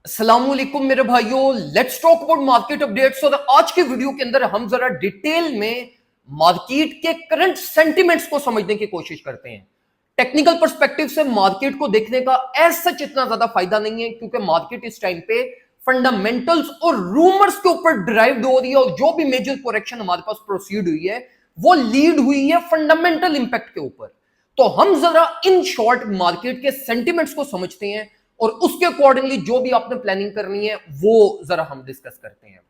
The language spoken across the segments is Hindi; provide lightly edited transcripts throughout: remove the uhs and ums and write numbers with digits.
अस्सलामुअलैकुम मेरे भाइयों, let's talk about market updates. और आज के वीडियो के अंदर हम जरा डिटेल में मार्केट के करंट सेंटिमेंट्स को समझने की कोशिश करते हैं। टेक्निकल पर्सपेक्टिव से मार्केट को देखने का एज सच इतना ज्यादा फायदा नहीं है, क्योंकि मार्केट इस टाइम पे फंडामेंटल्स और रूमर्स के ऊपर ड्राइव्ड हो रही है, और जो भी मेजर करेक्शन हमारे पास प्रोसीड हुई है वो लीड हुई है फंडामेंटल इंपैक्ट के ऊपर। तो हम जरा इन शॉर्ट मार्केट के सेंटिमेंट्स को समझते हैं और उसके अकॉर्डिंगली जो भी आपने प्लानिंग करनी है वो जरा हम डिस्कस करते हैं।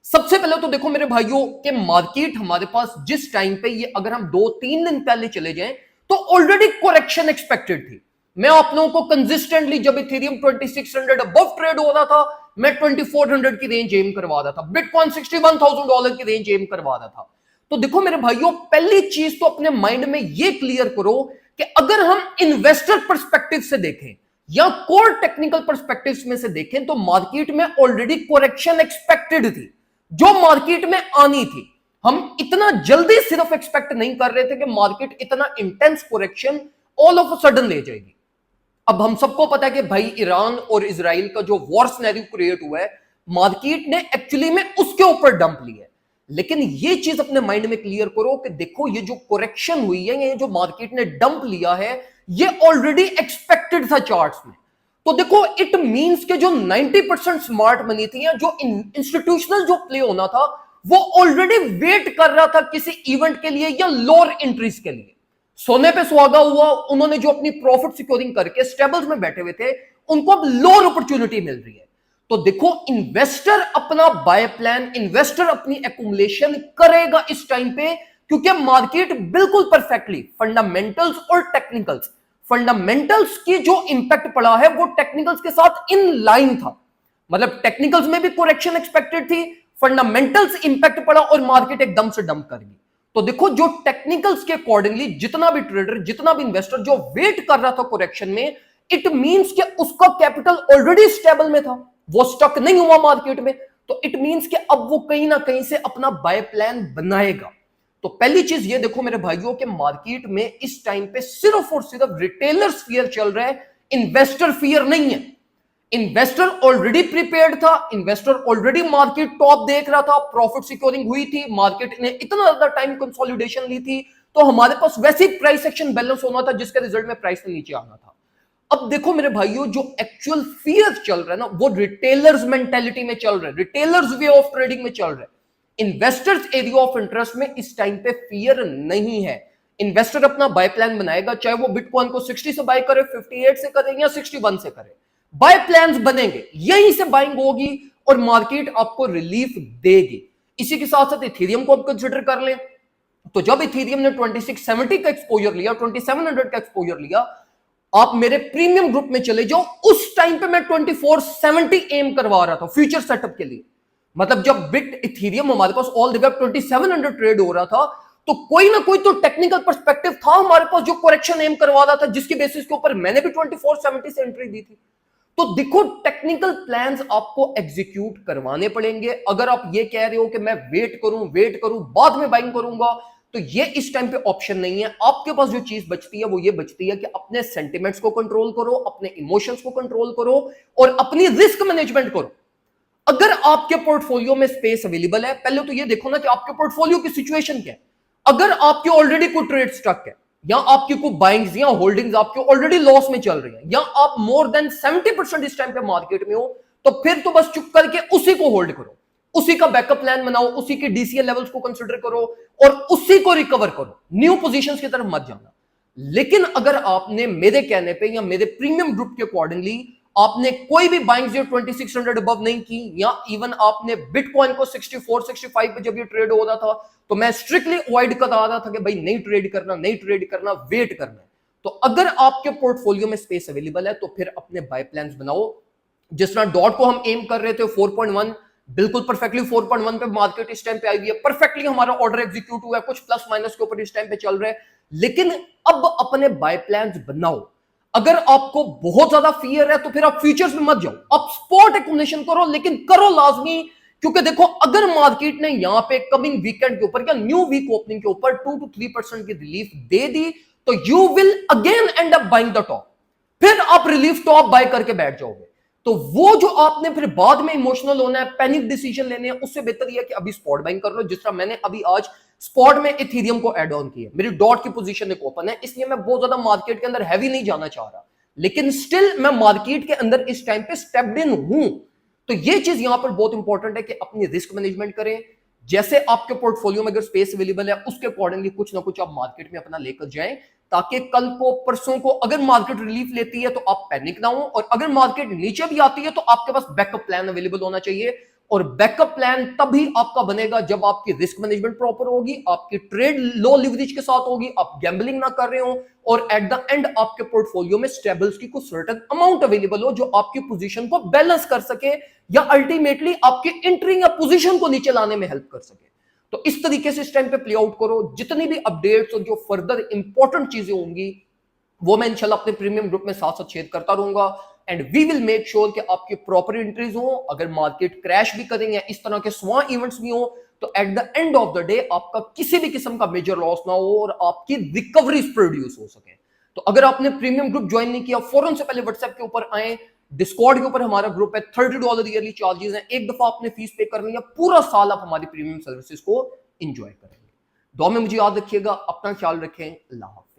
सबसे पहले तो देखो मेरे भाइयों के मार्केट हमारे पास जिस टाइम पे ये अगर हम 2-3 दिन पहले चले जाएं तो ऑलरेडी करेक्शन एक्सपेक्टेड थी। मैं आप लोगों को कंसिस्टेंटली जब इथेरियम 2600 अबव ट्रेड हो रहा था, मैं 2400 की रेंज एम करवा रहा था, बिटकॉइन $61,000 की रेंज एम करवा रहा था। तो देखो मेरे भाइयों, पहली चीज तो अपने माइंड में ये क्लियर करो कि अगर हम इन्वेस्टर पर्सपेक्टिव से देखें या कोर टेक्निकल पर्सपेक्टिव्स में से देखें तो मार्केट में ऑलरेडी करेक्शन एक्सपेक्टेड थी, जो मार्केट में आनी थी। हम इतना जल्दी सिर्फ एक्सपेक्ट नहीं कर रहे थे कि मार्केट इतना intense correction all of a sudden ले जाएगी। अब हम सबको पता है कि भाई ईरान और इजराइल का जो वॉर सिनेरियो क्रिएट हुआ है, मार्केट ने एक्चुअली में उसके ऊपर डंप लिया है। लेकिन ये चीज अपने माइंड में क्लियर करो कि देखो ये जो करेक्शन हुई है, ये जो मार्केट ने डंप लिया है, ये ऑलरेडी एक्सपेक्टेड था चार्ट्स में। तो देखो इट मींस के जो 90% स्मार्ट मनी थी या जो इंस्टीट्यूशनल जो प्ले होना था वो ऑलरेडी वेट कर रहा था किसी इवेंट के लिए या लोअर एंट्रीज के लिए। सोने पे सुहागा हुआ, उन्होंने जो अपनी प्रॉफिट सिक्योरिंग करके स्टेबल्स में बैठे हुए थे, उनको अब लोअर अपॉर्चुनिटी मिल रही है। तो देखो इन्वेस्टर अपना बाय प्लान, इन्वेस्टर अपनी एक्यूमुलेशन करेगा इस टाइम पे, क्योंकि मार्केट बिल्कुल परफेक्टली फंडामेंटल्स और टेक्निकल्स, फंडामेंटल्स की जो इंपैक्ट पड़ा है वो टेक्निकल्स के साथ इन लाइन था। मतलब टेक्निकल्स में भी करेक्शन एक्सपेक्टेड थी, फंडामेंटल्स इंपैक्ट पड़ा और मार्केट एकदम से डंप कर गई। तो देखो जो टेक्निकल्स के अकॉर्डिंगली जितना भी ट्रेडर, जितना भी इन्वेस्टर जो वेट कर रहा था करेक्शन में, इट मींस कि उसका कैपिटल ऑलरेडी स्टेबल में था, वो स्टक नहीं हुआ मार्केट में। तो इट मींस कि अब वो कहीं ना कहीं से अपना बाय प्लान बनाएगा। तो पहली चीज ये देखो मेरे भाइयों के मार्केट में इस टाइम पे सिर्फ और सिर्फ रिटेलर्स फियर चल रहा है, इन्वेस्टर फियर नहीं है। इन्वेस्टर ऑलरेडी प्रिपेयर्ड था, इन्वेस्टर ऑलरेडी मार्केट टॉप देख रहा था, प्रॉफिट सिक्योरिंग हुई थी, मार्केट ने इतना ज्यादा टाइम कंसोलिडेशन ली थी, तो हमारे पास वैसे ही प्राइस एक्शन बैलेंस होना था जिसके रिजल्ट में प्राइस ने नीचे आना था। अब देखो मेरे भाइयों, जो एक्चुअल फियर चल रहा है ना, वो रिटेलर्स मेंटेलिटी में चल रहा है, रिटेलर्स वे ऑफ ट्रेडिंग में चल रहा है। इन्वेस्टर्स एरिया ऑफ इंटरेस्ट में इस टाइम पे फियर नहीं है। इन्वेस्टर अपना बाय प्लान बनाएगा, चाहे वो बिटकॉइन को 60 से बाय करे, 58 से करे या 61 से करे, बाय प्लान्स बनेंगे, यहीं से बाइंग होगी और मार्केट आपको रिलीफ देगी। इसी के साथ साथ इथेरियम को आप कंसिडर कर लें, तो जब इथेरियम ने 2670 का एक्सपोजर लिया, 2700 का एक्सपोजर लिया, आप मेरे प्रीमियम ग्रुप में चले जाओ, उस टाइम पे मैं 2470 एम करवा रहा था फ्यूचर सेटअप के लिए। मतलब जब बिट इथेरियम हमारे पास ऑल द वे 2700 ट्रेड हो रहा था, तो कोई ना कोई तो टेक्निकल पर्सपेक्टिव था हमारे पास जो करेक्शन एम करवा रहा था, जिसकी बेसिस के ऊपर मैंने भी 2470 से एंट्री दी थी। तो देखो टेक्निकल प्लान्स आपको एग्जीक्यूट करवाने पड़ेंगे। अगर आप ये कह रहे हो कि मैं वेट करूं बाद में बाइंग करूंगा, तो ये इस टाइम पे ऑप्शन नहीं है। आपके पास जो चीज बचती है वो ये बचती है कि अपने सेंटिमेंट्स को कंट्रोल करो, अपने इमोशंस को कंट्रोल करो और अपनी रिस्क मैनेजमेंट करो। अगर आपके पोर्टफोलियो में स्पेस अवेलेबल है, पहले तो ये देखो ना कि आपके पोर्टफोलियो की सिचुएशन क्या है। अगर आपके ऑलरेडी कोई ट्रेड स्टक है या आपकी कोई बाइंग्स या होल्डिंग्स आपके ऑलरेडी लॉस में चल रही है, या आप मोर देन 70% इस टाइम पे मार्केट में हो, तो फिर तो बस चुप करके उसी को होल्ड करो, उसी का बैकअप प्लान बनाओ, उसी के डीसीएल लेवल्स को कंसीडर करो और उसी को रिकवर करो, न्यू पोजीशंस की तरफ मत जाना। लेकिन अगर आपने मेरे कहने पे या मेरे प्रीमियम ग्रुप के अकॉर्डिंगली आपने कोई भी बाइंग 2600 अबव नहीं की, या इवन आपने बिटकॉइन को 64-65 पे जब ये ट्रेड हो रहा था, तो मैं स्ट्रिक्टली अवॉइड कर रहा था कि भाई नहीं ट्रेड करना, नहीं ट्रेड करना, वेट करना है। तो अगर आपके पोर्टफोलियो में स्पेस अवेलेबल है तो फिर अपने बाय प्लान्स बनाओ। जिस तरह डॉट को हम एम कर रहे थे 4.1, बिल्कुल परफेक्टली 4.1 पे मार्केट इस टाइम पे आई हुई है, परफेक्टली हमारा ऑर्डर एग्जीक्यूट हुआ है, कुछ प्लस माइनस के ऊपर इस टाइम पे चल रहा है। लेकिन अब अपने बाय प्लान्स बनाओ। अगर आपको बहुत ज्यादा फियर है तो फिर आप फ्यूचर्स में मत जाओ, आप स्पॉट एक्यूमुलेशन करो, लेकिन करो लाजमी। क्योंकि देखो अगर मार्केट ने यहां पे कमिंग वीकेंड के ऊपर या न्यू वीक ओपनिंग के ऊपर 2-3% की रिलीफ दे दी, तो you will again and up buying the top. फिर आप रिलीफ टॉप बाय करके बैठ जाओगे। तो वो जो आपने फिर बाद में इमोशनल होना है, पैनिक डिसीजन लेने हैं, उससे बेहतर यह है कि अभी स्पॉट बाइंग कर लो। जिस तरह मैंने अभी आज स्पॉट में इथेरियम को ऐड ऑन किया, मेरी डॉट की पोजीशन एक ओपन है, इसलिए मैं बहुत ज्यादा मार्केट के अंदर हैवी नहीं जाना चाह रहा, लेकिन स्टिल मैं मार्केट के अंदर इस टाइम पे स्टेप्ड इन हूं। तो ये चीज यहां पर बहुत इंपॉर्टेंट है कि अपनी रिस्क मैनेजमेंट करें, जैसे आपके पोर्टफोलियो में अगर स्पेस अवेलेबल है उसके अकॉर्डिंगली कुछ ना कुछ आप मार्केट में अपना लेकर जाएं, ताकि कल को परसों को अगर मार्केट रिलीफ लेती है तो आप पैनिक ना हो, और अगर मार्केट नीचे भी आती है तो आपके पास बैकअप प्लान अवेलेबल होना चाहिए। और बैकअप प्लान तभी आपका बनेगा जब आपकी रिस्क मैनेजमेंट प्रॉपर होगी, आपकी ट्रेड लो लिवरेज के साथ होगी, आप गैम्बलिंग ना कर रहे हो, और एट द एंड आपके पोर्टफोलियो में स्टेबल्स की कुछ सर्टेन अमाउंट अवेलेबल हो जो आपकी पोजीशन को बैलेंस कर सके या अल्टीमेटली आपके एंट्रिंग या पोजीशन को नीचे लाने में हेल्प कर सके। तो इस तरीके से इस टाइम पे प्ले आउट करो। जितनी भी अपडेट्स और जो फर्दर इंपॉर्टेंट चीजें होंगी वो मैं इंशाल्लाह अपने प्रीमियम ग्रुप में साथ साथ शेयर करता रहूंगा, and we will make sure कि आपकी प्रॉपर एंट्रीज हो। अगर मार्केट क्रैश भी करेंगे, इस तरह के स्वां इवेंट्स भी हो, तो at the end of the day आपका किसी भी किस्म का मेजर लॉस ना हो और आपकी रिकवरी प्रोड्यूस हो सके। तो अगर आपने प्रीमियम ग्रुप ज्वाइन नहीं किया, फौरन से पहले व्हाट्सएप के ऊपर आए, डिस्कॉर्ड के ऊपर हमारा ग्रुप है, $30 ईयरली चार्जेस हैं, एक दफा आपने फीस पे करनी है, पूरा साल आप हमारी प्रीमियम सर्विसेज को एंजॉय करेंगे। दुआ में मुझे याद रखिएगा, अपना ख्याल रखें, अल्लाह हाफ़िज़।